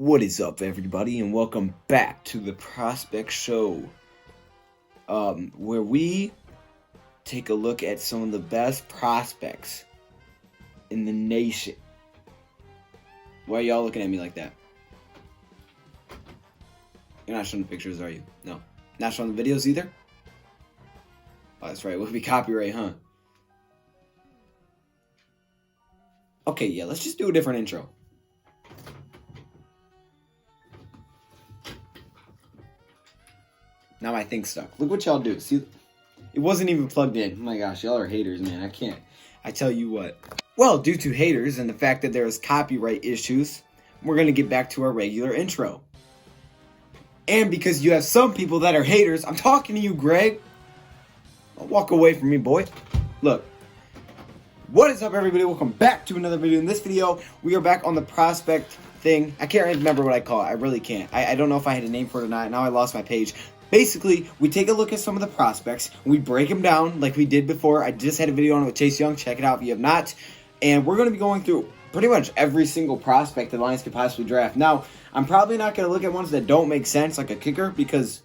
What is up, everybody, and welcome back to the Prospect Show, where we take a look at some of the best prospects in the nation. Why are y'all looking at me like that? You're not showing the pictures, are you? No. Not showing the videos either? Oh, that's right. We'll be copyright, huh? Okay, yeah, let's just do a different intro. Now my thing's stuck. Look what y'all do. See, it wasn't even plugged in. Oh my gosh, y'all are haters, man. I can't. I tell you what. Well, due to haters and the fact that there is copyright issues, we're going to get back to our regular intro. And because you have some people that are haters, I'm talking to you, Greg. Don't walk away from me, boy. Look. What is up, everybody? Welcome back to another video. In this video, we are back on the prospect thing. I can't remember what I call it. I really can't. I don't know if I had a name for it or not. Now I lost my page. Basically, we take a look at some of the prospects, we break them down like we did before. I just had a video on it with Chase Young. Check it out if you have not. And we're going to be going through pretty much every single prospect the Lions could possibly draft. Now, I'm probably not going to look at ones that don't make sense, like a kicker, because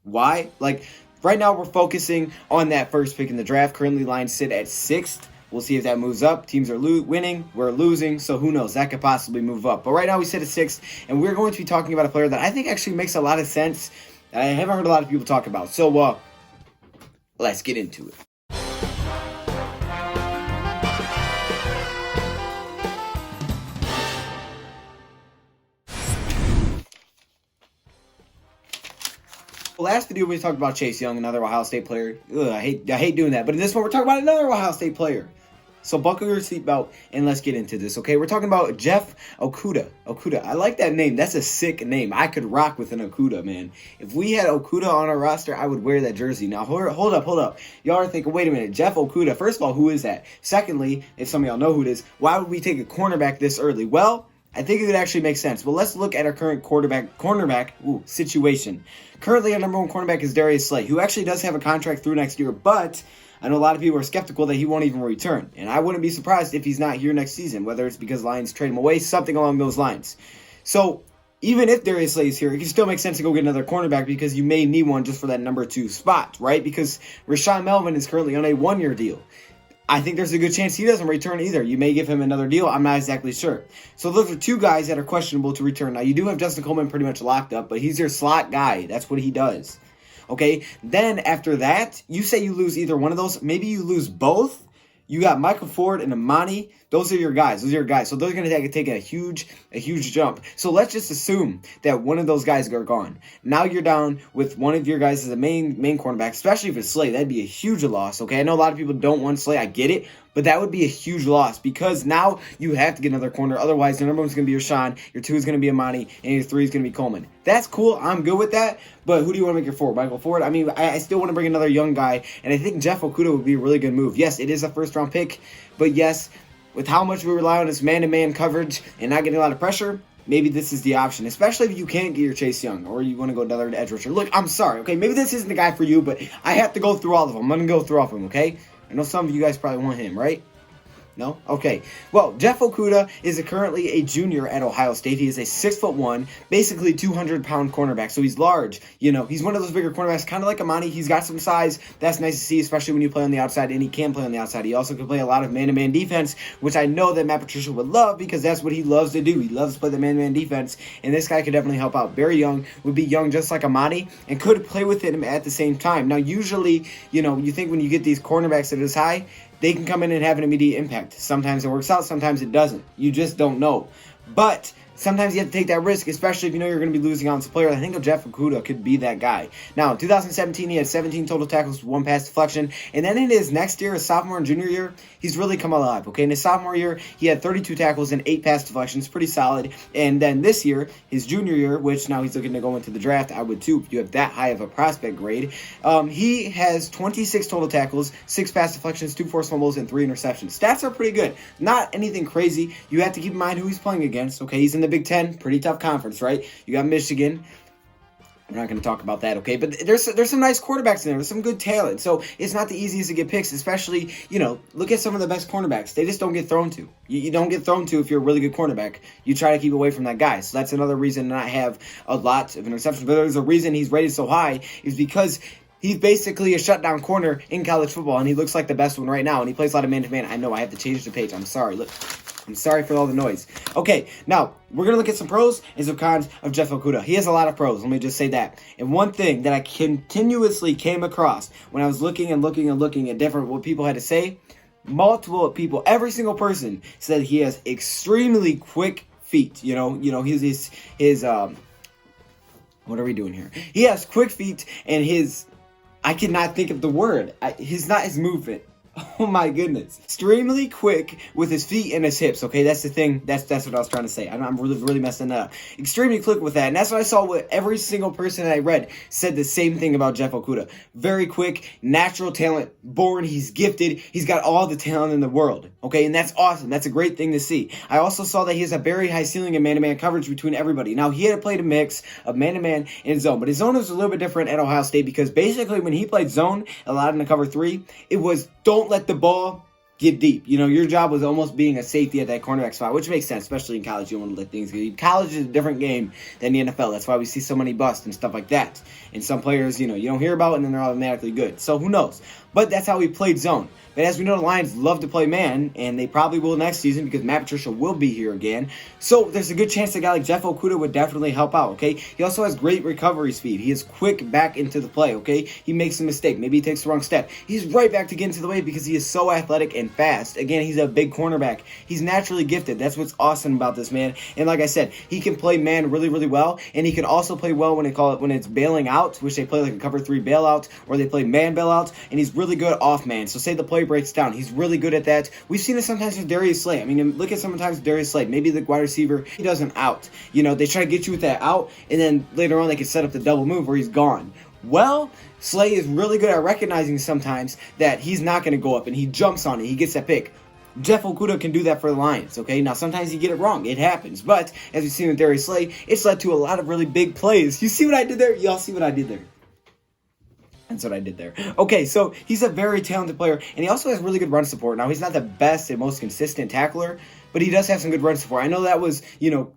why? Like, right now we're focusing on that first pick in the draft. Currently, Lions sit at 6th. We'll see if that moves up. Teams are winning. We're losing. So who knows? That could possibly move up. But right now we sit at 6th. And we're going to be talking about a player that I think actually makes a lot of sense. I haven't heard a lot of people talk about. So, let's get into it. Last video we talked about Chase Young, another Ohio State player. Ugh, I hate doing that. But in this one, we're talking about another Ohio State player. So buckle your seatbelt and let's get into this, okay? We're talking about Jeff Okudah. Okudah. I like that name. That's a sick name. I could rock with an Okudah, man. If we had Okudah on our roster, I would wear that jersey. Now, hold up. Y'all are thinking, wait a minute, Jeff Okudah. First of all, who is that? Secondly, if some of y'all know who it is, why would we take a cornerback this early? Well, I think it would actually make sense. But let's look at our current cornerback situation. Currently, our number one cornerback is Darius Slay, who actually does have a contract through next year, but I know a lot of people are skeptical that he won't even return. And I wouldn't be surprised if he's not here next season, whether it's because Lions trade him away, something along those lines. So even if Darius Slay is here, it can still make sense to go get another cornerback because you may need one just for that number 2 spot, right? Because Rashaan Melvin is currently on a 1-year deal. I think there's a good chance he doesn't return either. You may give him another deal. I'm not exactly sure. So those are 2 guys that are questionable to return. Now, you do have Justin Coleman pretty much locked up, but he's your slot guy. That's what he does. Okay, then after that, you say you lose either one of those. Maybe you lose both. You got Michael Ford and Amani. Those are your guys. So they're going to take a huge jump. So let's just assume that one of those guys are gone. Now you're down with one of your guys as a main cornerback, especially if it's Slay. That'd be a huge loss, okay? I know a lot of people don't want Slay. I get it. But that would be a huge loss because now you have to get another corner. Otherwise, your number 1 is going to be Rashaan, your 2 is going to be Amani, and your 3 is going to be Coleman. That's cool. I'm good with that. But who do you want to make your 4? Michael Ford? I mean, I still want to bring another young guy, and I think Jeff Okudah would be a really good move. Yes, it is a first-round pick, but yes, with how much we rely on his man-to-man coverage and not getting a lot of pressure, maybe this is the option, especially if you can't get your Chase Young or you want to go another edge rusher. Look, I'm sorry, okay? Maybe this isn't the guy for you, but I have to go through all of them. I'm going to go through all of them, okay? I know some of you guys probably want him, right? No? Okay. Well, Jeff Okudah is currently a junior at Ohio State. He is a 6'1", basically 200-pound cornerback. So he's large. You know, he's one of those bigger cornerbacks, kind of like Amani. He's got some size. That's nice to see, especially when you play on the outside, and he can play on the outside. He also can play a lot of man-to-man defense, which I know that Matt Patricia would love because that's what he loves to do. He loves to play the man-to-man defense, and this guy could definitely help out. Very young, would be young just like Amani, and could play with him at the same time. Now, usually, you know, you think when you get these cornerbacks that are this high, they can come in and have an immediate impact. Sometimes it works out, sometimes it doesn't. You just don't know. But sometimes you have to take that risk, especially if you know you're going to be losing on some player. I think Jeff Okudah could be that guy. Now, in 2017, he had 17 total tackles, 1 pass deflection. And then in his next year, his sophomore and junior year, he's really come alive. Okay, in his sophomore year, he had 32 tackles and 8 pass deflections. Pretty solid. And then this year, his junior year, which now he's looking to go into the draft, I would too if you have that high of a prospect grade. He has 26 total tackles, 6 pass deflections, 2 forced fumbles, and 3 interceptions. Stats are pretty good. Not anything crazy. You have to keep in mind who he's playing against. Okay, he's in the Big Ten, pretty tough conference, right? You got Michigan. We're not going to talk about that, okay? But there's some nice quarterbacks in there. There's some good talent. So it's not the easiest to get picks, especially, look at some of the best cornerbacks. They just don't get thrown to. You don't get thrown to if you're a really good cornerback. You try to keep away from that guy. So that's another reason to not have a lot of interceptions. But there's a reason he's rated so high is because he's basically a shutdown corner in college football, and he looks like the best one right now, and he plays a lot of man-to-man. I know, I have to change the page. I'm sorry. Look. I'm sorry for all the noise. Okay, now, we're going to look at some pros and some cons of Jeff Okudah. He has a lot of pros, let me just say that. And one thing that I continuously came across when I was looking at different what people had to say, multiple people, every single person said he has extremely quick feet. His what are we doing here? He has quick feet, and I cannot think of the word. His movement. Oh my goodness. Extremely quick with his feet and his hips, okay? That's the thing. That's what I was trying to say. I'm really messing that up. Extremely quick with that. And that's what I saw with every single person I read said the same thing about Jeff Okudah. Very quick, natural talent, born, he's gifted. He's got all the talent in the world, okay? And that's awesome. That's a great thing to see. I also saw that he has a very high ceiling in man-to-man coverage between everybody. Now, he had played a mix of man-to-man and zone, but his zone was a little bit different at Ohio State because basically when he played zone, a lot in the cover 3, it was don't let the ball get deep. Your job was almost being a safety at that cornerback spot, which makes sense, especially in college. You don't want to let things get deep. College is a different game than the NFL. That's why we see so many busts and stuff like that. And some players, you don't hear about, and then they're automatically good. So who knows? But that's how we played zone. But as we know, the Lions love to play man, and they probably will next season because Matt Patricia will be here again. So there's a good chance a guy like Jeff Okudah would definitely help out, okay? He also has great recovery speed. He is quick back into the play, okay? He makes a mistake. Maybe he takes the wrong step. He's right back to get into the way because he is so athletic and fast. Again, he's a big cornerback. He's naturally gifted. That's what's awesome about this man. And like I said, he can play man really, really well, and he can also play well when it's bailing out, which they play like a cover 3 bailout, or they play man bailout, and he's really good off man. So say the play breaks down. He's really good at that. We've seen it sometimes with Darius Slay. I mean, look at sometimes Darius Slay. Maybe the wide receiver, he does an out. They try to get you with that out, and then later on they can set up the double move where he's gone. Well, Slay is really good at recognizing sometimes that he's not going to go up, and he jumps on it. He gets that pick. Jeff Okudah can do that for the Lions, okay? Now, sometimes you get it wrong. It happens. But, as we've seen with Darius Slay, it's led to a lot of really big plays. You see what I did there? Y'all see what I did there? That's what I did there. Okay, so he's a very talented player, and he also has really good run support. Now, he's not the best and most consistent tackler, but he does have some good run support. I know that was,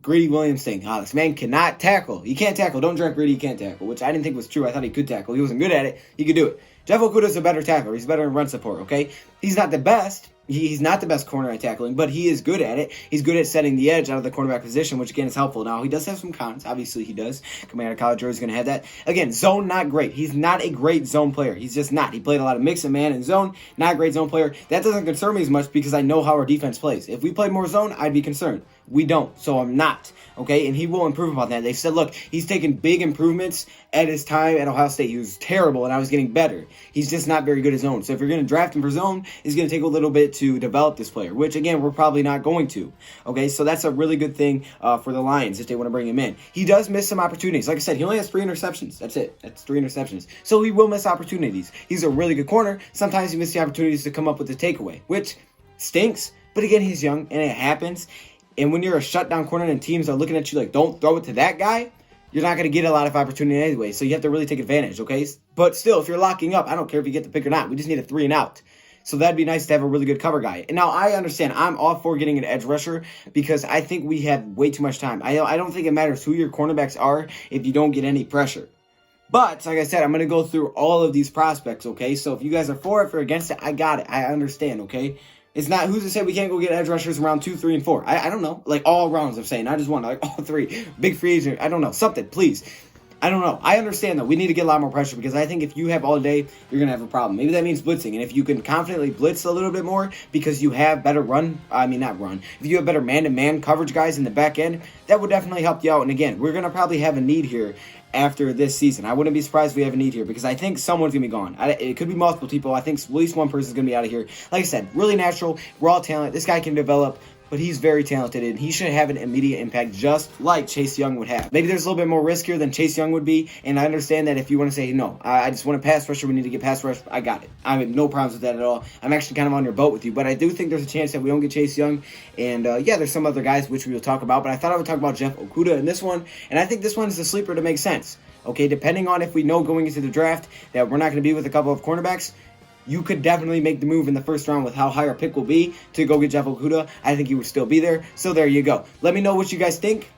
Greedy Williams saying, this man cannot tackle. He can't tackle. Don't drink Greedy, he can't tackle, which I didn't think was true. I thought he could tackle. He wasn't good at it. He could do it. Jeff Okudah's a better tackler. He's better in run support, okay? He's not the best. He's not the best corner at tackling, but he is good at it. He's good at setting the edge out of the cornerback position, which, again, is helpful. Now, he does have some cons. Obviously, he does. Coming out of college, he's going to have that. Again, zone, not great. He's not a great zone player. He's just not. He played a lot of mix and man and zone. Not a great zone player. That doesn't concern me as much because I know how our defense plays. If we played more zone, I'd be concerned. We don't, so I'm not, okay? And he will improve upon that. They said, look, he's taken big improvements at his time at Ohio State. He was terrible, and I was getting better. He's just not very good at zone. So if you're going to draft him for zone, it's going to take a little bit to develop this player, which, again, we're probably not going to, okay? So that's a really good thing for the Lions if they want to bring him in. He does miss some opportunities. Like I said, he only has 3 interceptions. That's it. That's 3 interceptions. So he will miss opportunities. He's a really good corner. Sometimes he misses the opportunities to come up with a takeaway, which stinks. But, again, he's young, and it happens. And when you're a shutdown corner and teams are looking at you like, don't throw it to that guy, you're not going to get a lot of opportunity anyway. So you have to really take advantage, okay? But still, if you're locking up, I don't care if you get the pick or not. We just need a 3 and out. So that'd be nice to have a really good cover guy. And now I understand. I'm all for getting an edge rusher because I think we have way too much time. I don't think it matters who your cornerbacks are if you don't get any pressure. But, like I said, I'm going to go through all of these prospects, okay? So if you guys are for it or against it, I got it. I understand, okay? It's not, who's to say we can't go get edge rushers in round 2, 3, and 4? I don't know. Like, all rounds, I'm saying. Not just one. Like, all 3. Big free agent. I don't know. Something, please. I don't know. I understand, though. We need to get a lot more pressure because I think if you have all day, you're going to have a problem. Maybe that means blitzing. And if you can confidently blitz a little bit more because you have better if you have better man-to-man coverage guys in the back end, that would definitely help you out. And again, we're going to probably have a need here after this season. I wouldn't be surprised if we have a need here because I think someone's going to be gone. It could be multiple people. I think at least one person is going to be out of here. Like I said, really natural, raw talent. This guy can develop, but he's very talented, and he should have an immediate impact just like Chase Young would have. Maybe there's a little bit more riskier than Chase Young would be, and I understand that if you want to say, no, I just want a pass rusher, we need to get pass rush, I got it. I have no problems with that at all. I'm actually kind of on your boat with you, but I do think there's a chance that we don't get Chase Young, and there's some other guys which we will talk about, but I thought I would talk about Jeff Okudah in this one, and I think this one is the sleeper to make sense. Okay, depending on if we know going into the draft that we're not going to be with a couple of cornerbacks, you could definitely make the move in the first round with how high our pick will be to go get Jeff Okudah. I think he would still be there. So there you go. Let me know what you guys think.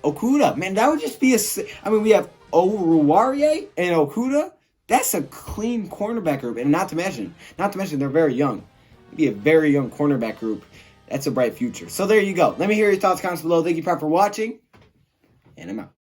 Okudah, man, that would just be I mean, we have Oruwariye and Okudah. That's a clean cornerback group. And not to mention, they're very young. It'd be a very young cornerback group. That's a bright future. So there you go. Let me hear your thoughts, comments below. Thank you, Prop, for watching. And I'm out.